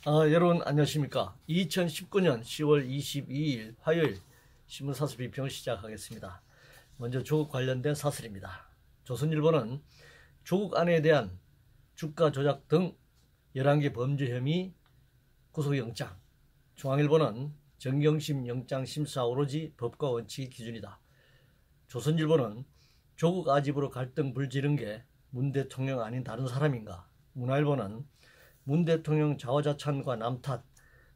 여러분 안녕하십니까. 2019년 10월 22일 화요일 신문사설 비평을 시작하겠습니다. 먼저 조국 관련된 사설입니다. 조선일보는 조국 아내에 대한 주가 조작 등 11개 범죄 혐의 구속영장, 중앙일보는 정경심 영장 심사 오로지 법과 원칙이 기준이다. 조선일보는 조국 아집으로 갈등 불지른 게 문 대통령 아닌 다른 사람인가. 문화일보는 문 대통령 자화자찬과 남탓,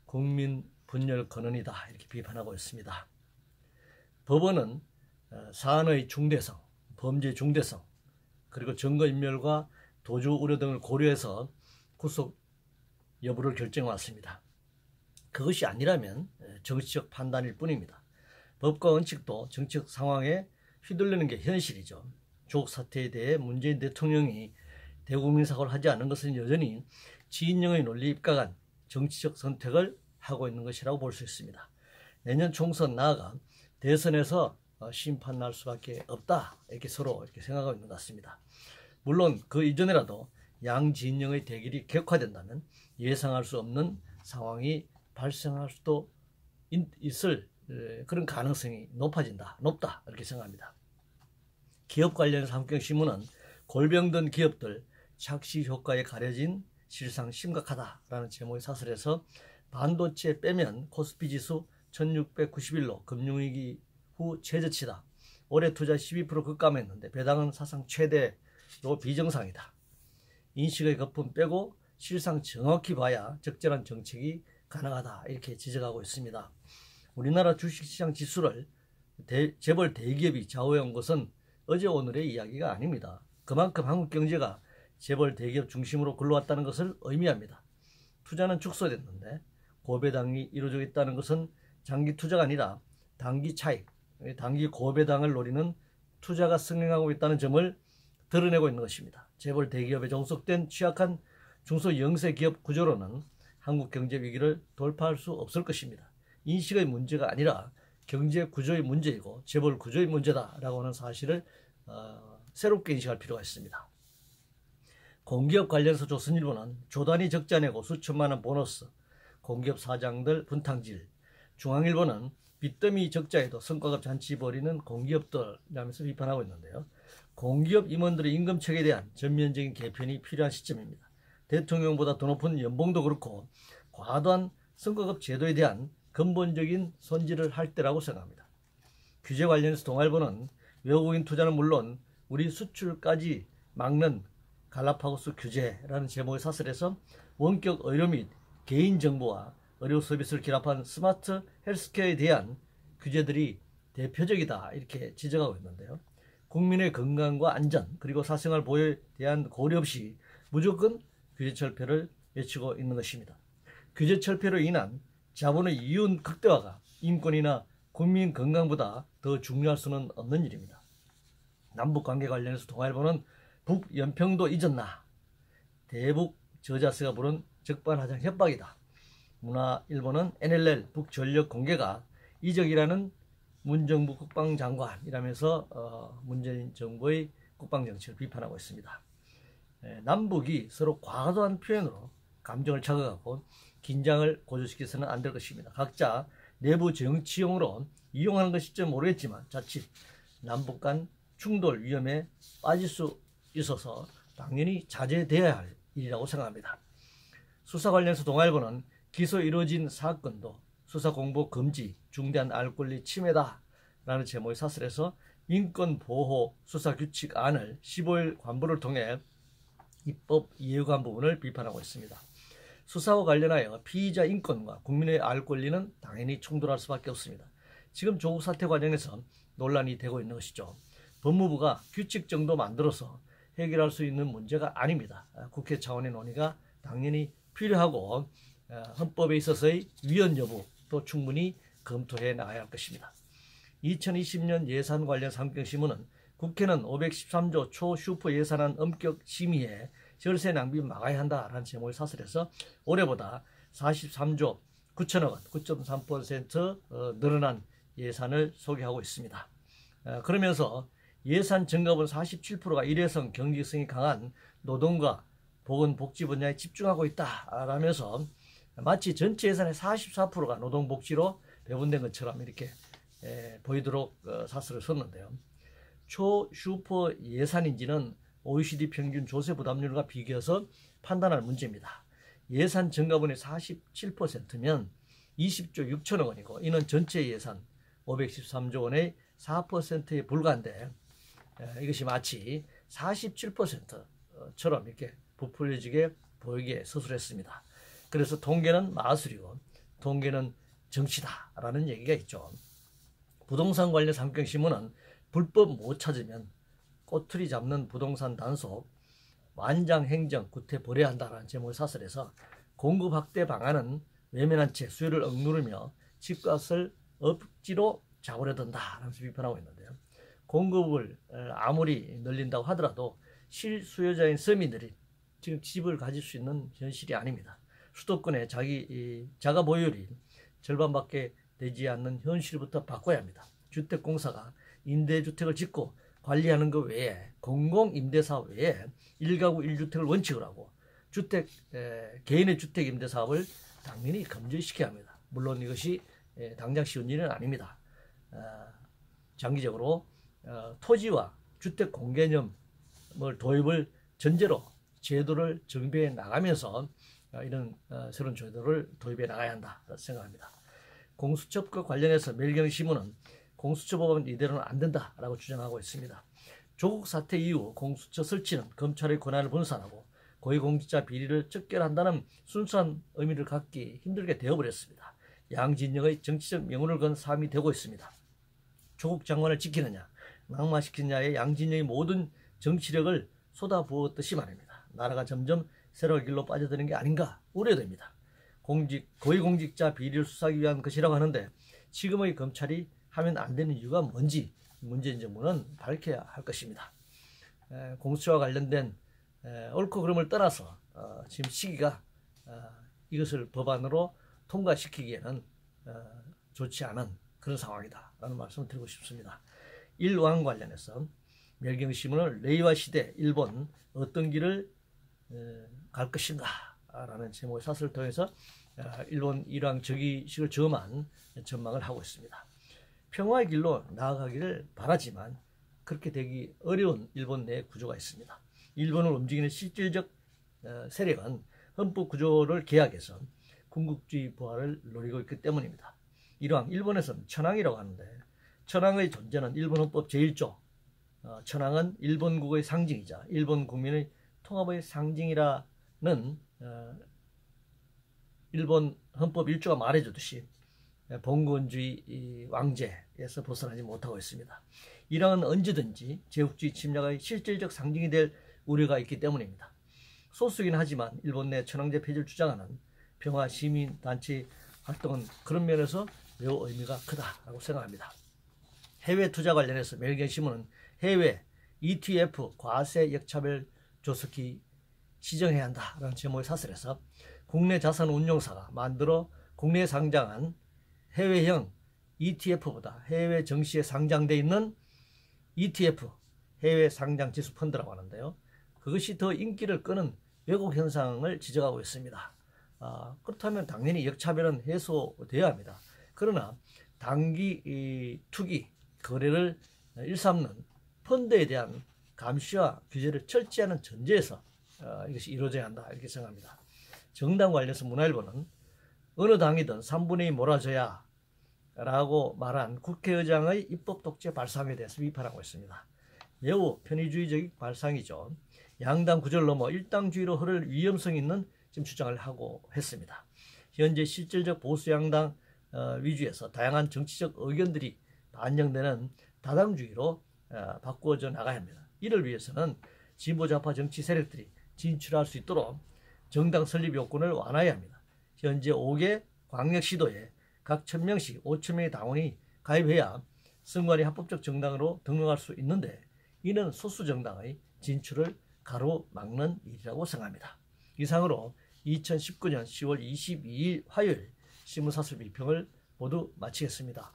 국민 분열 근원이다 이렇게 비판하고 있습니다. 법원은 사안의 중대성, 범죄 중대성, 그리고 증거인멸과 도주 우려 등을 고려해서 구속 여부를 결정해 왔습니다. 그것이 아니라면 정치적 판단일 뿐입니다. 법과 원칙도 정치적 상황에 휘둘리는 게 현실이죠. 조국 사태에 대해 문재인 대통령이 대국민 사과를 하지 않은 것은 여전히 지인령의 논리에 입각한 정치적 선택을 하고 있는 것이라고 볼 수 있습니다. 내년 총선 나아가 대선에서 심판날 수밖에 없다 이렇게 서로 이렇게 생각하고 있는 것 같습니다. 물론 그 이전에라도 양지인령의 대결이 격화된다면 예상할 수 없는 상황이 발생할 수도 있을 그런 가능성이 높다 이렇게 생각합니다. 기업 관련해서 한국경신문은 골병든 기업들 착시 효과에 가려진 실상 심각하다라는 제목의 사설에서 반도체 빼면 코스피 지수 1691로 금융위기 후 최저치다. 올해 투자 12% 급감했는데 배당은 사상 최대로 비정상이다. 인식의 거품 빼고 실상 정확히 봐야 적절한 정책이 가능하다 이렇게 지적하고 있습니다. 우리나라 주식시장 지수를 재벌 대기업이 좌우한 것은 어제 오늘의 이야기가 아닙니다. 그만큼 한국 경제가 재벌 대기업 중심으로 굴러왔다는 것을 의미합니다. 투자는 축소됐는데 고배당이 이루어지고 있다는 것은 장기 투자가 아니라 단기 차익, 단기 고배당을 노리는 투자가 성행하고 있다는 점을 드러내고 있는 것입니다. 재벌 대기업에 종속된 취약한 중소 영세 기업 구조로는 한국 경제 위기를 돌파할 수 없을 것입니다. 인식의 문제가 아니라 경제 구조의 문제이고 재벌 구조의 문제다라고 하는 사실을 새롭게 인식할 필요가 있습니다. 공기업 관련해서 조선일보는 조단위 적자 내고 수천만 원 보너스, 공기업 사장들 분탕질, 중앙일보는 빚더미 적자에도 성과급 잔치 벌이는 공기업들이라면서 비판하고 있는데요. 공기업 임원들의 임금책에 대한 전면적인 개편이 필요한 시점입니다. 대통령보다 더 높은 연봉도 그렇고 과도한 성과급 제도에 대한 근본적인 손질을 할 때라고 생각합니다. 규제 관련해서 동아일보는 외국인 투자는 물론 우리 수출까지 막는 갈라파고스 규제라는 제목의 사설에서 원격 의료 및 개인정보와 의료 서비스를 결합한 스마트 헬스케어에 대한 규제들이 대표적이다 이렇게 지적하고 있는데요. 국민의 건강과 안전 그리고 사생활 보호에 대한 고려 없이 무조건 규제 철폐를 외치고 있는 것입니다. 규제 철폐로 인한 자본의 이윤 극대화가 인권이나 국민 건강보다 더 중요할 수는 없는 일입니다. 남북관계 관련해서 동아일보는 북연평도 잊었나? 대북 저자세가 부른 적반하장 협박이다. 문화일보는 NLL 북전력 공개가 이적이라는 문정부 국방장관이라면서 문재인 정부의 국방정책을 비판하고 있습니다. 남북이 서로 과도한 표현으로 감정을 자극하고 긴장을 고조시켜서는 안 될 것입니다. 각자 내부 정치용으로 이용하는 것일지 모르겠지만 자칫 남북 간 충돌 위험에 빠질 수 있어서 당연히 자제되어야 할 일이라고 생각합니다. 수사 관련해서 동아일보는 기소 이루어진 사건도 수사 공보 금지, 중대한 알 권리 침해다 라는 제목의 사설에서 인권보호 수사규칙안을 15일 관보를 통해 입법 예우한 부분을 비판하고 있습니다. 수사와 관련하여 피의자 인권과 국민의 알 권리는 당연히 충돌할 수밖에 없습니다. 지금 조국 사태 과정에서 논란이 되고 있는 것이죠. 법무부가 규칙 정도 만들어서 해결할 수 있는 문제가 아닙니다. 국회 차원의 논의가 당연히 필요하고 헌법에 있어서의 위헌 여부도 충분히 검토해 나가야 할 것입니다. 2020년 예산 관련 한국경신문은 국회는 513조 초슈퍼 예산안 엄격 심의에 절세 낭비 막아야 한다라는 제목의 사설에서 올해보다 43조 9천억 원, 9.3% 늘어난 예산을 소개하고 있습니다. 그러면서 예산 증가분 47%가 일회성 경제성이 강한 노동과 보건복지 분야에 집중하고 있다라면서 마치 전체 예산의 44%가 노동복지로 배분된 것처럼 이렇게 보이도록 사설을 썼는데요. 초슈퍼 예산인지는 OECD 평균 조세 부담률과 비교해서 판단할 문제입니다. 예산 증가분의 47%면 20조 6천억 원이고 이는 전체 예산 513조 원의 4%에 불과한데 이것이 마치 47%처럼 이렇게 부풀려지게 보이게 서술했습니다. 그래서 통계는 마술이고 통계는 정치다라는 얘기가 있죠. 부동산 관련 상경신문은 불법 못 찾으면 꼬투리 잡는 부동산 단속, 완장행정, 구태 벌해한다라는 제목의 사설에서 공급 확대 방안은 외면한 채 수요를 억누르며 집값을 억지로 잡으려 든다라면서 비판하고 있는데요. 공급을 아무리 늘린다고 하더라도 실수요자인 서민들이 지금 집을 가질 수 있는 현실이 아닙니다. 수도권의 자가 보유율이 절반밖에 되지 않는 현실부터 바꿔야 합니다. 주택공사가 임대주택을 짓고 관리하는 것 외에 공공임대사업 외에 1가구 1주택을 원칙으로 하고 개인의 주택임대사업을 당연히 금지시켜야 합니다. 물론 이것이 당장 쉬운 일은 아닙니다. 장기적으로 토지와 주택 공개념을 도입을 전제로 제도를 정비해 나가면서 이런 새로운 제도를 도입해 나가야 한다 생각합니다. 공수처법과 관련해서 매일경신문은 공수처법은 이대로는 안 된다라고 주장하고 있습니다. 조국 사태 이후 공수처 설치는 검찰의 권한을 분산하고 고위공직자 비리를 척결한다는 순수한 의미를 갖기 힘들게 되어버렸습니다. 양진영의 정치적 명운을 건 사안이 되고 있습니다. 조국 장관을 지키느냐 낙마시키느냐에 양진영의 모든 정치력을 쏟아부었듯이 말입니다. 나라가 점점 세월의 길로 빠져드는 게 아닌가 우려됩니다. 고위공직자 비리를 수사하기 위한 것이라고 하는데 지금의 검찰이 하면 안 되는 이유가 뭔지 문재인 정부는 밝혀야 할 것입니다. 공수처와 관련된 옳고 그름을 떠나서 지금 시기가 이것을 법안으로 통과시키기에는 좋지 않은 그런 상황이다 라는 말씀을 드리고 싶습니다. 일왕 관련해서 멸경신문은 레이와 시대 일본 어떤 길을 갈 것인가 라는 제목의 사설을 통해서 일본 일왕 즉위식을 점한 전망을 하고 있습니다. 평화의 길로 나아가기를 바라지만 그렇게 되기 어려운 일본 내 구조가 있습니다. 일본을 움직이는 실질적 세력은 헌법 구조를 개혁해서 군국주의 부활을 노리고 있기 때문입니다. 일왕, 일본에서는 천황이라고 하는데 천황의 존재는 일본 헌법 제1조 천황은 일본 국의 상징이자 일본 국민의 통합의 상징이라는 일본 헌법 1조가 말해주듯이 봉건주의 왕제에서 벗어나지 못하고 있습니다. 이랑은 언제든지 제국주의 침략의 실질적 상징이 될 우려가 있기 때문입니다. 소수이긴 하지만 일본 내 천황제 폐지를 주장하는 평화 시민단체 활동은 그런 면에서 매우 의미가 크다고 생각합니다. 해외 투자 관련해서 매일경신문은 해외 ETF 과세 역차별 조속히 시정해야 한다라는 제목의 사설에서 국내 자산 운용사가 만들어 국내에 상장한 해외형 ETF보다 해외 증시에 상장되어 있는 ETF 해외 상장 지수 펀드라고 하는데요. 그것이 더 인기를 끄는 왜곡 현상을 지적하고 있습니다. 그렇다면 당연히 역차별은 해소되어야 합니다. 그러나 단기 투기 거래를 일삼는 펀드에 대한 감시와 규제를 철저히 하는 전제에서 이것이 이루어져야 한다 이렇게 생각합니다. 정당 관련해서 문화일보는 어느 당이든 3분의 2 몰아줘야 라고 말한 국회의장의 입법 독재 발상에 대해서 비판하고 있습니다. 매우 편의주의적 발상이죠. 양당 구조를 넘어 일당주의로 흐를 위험성이 있는 지금 주장을 하고 했습니다. 현재 실질적 보수 양당 위주에서 다양한 정치적 의견들이 반영되는 다당주의로 바꾸어져 나가야 합니다. 이를 위해서는 진보좌파 정치 세력들이 진출할 수 있도록 정당 설립 요건을 완화해야 합니다. 현재 5개 광역시도에 각 1000명씩 5000명의 당원이 가입해야 선관위 합법적 정당으로 등록할 수 있는데 이는 소수 정당의 진출을 가로막는 일이라고 생각합니다. 이상으로 2019년 10월 22일 화요일 신문사설 비평을 모두 마치겠습니다.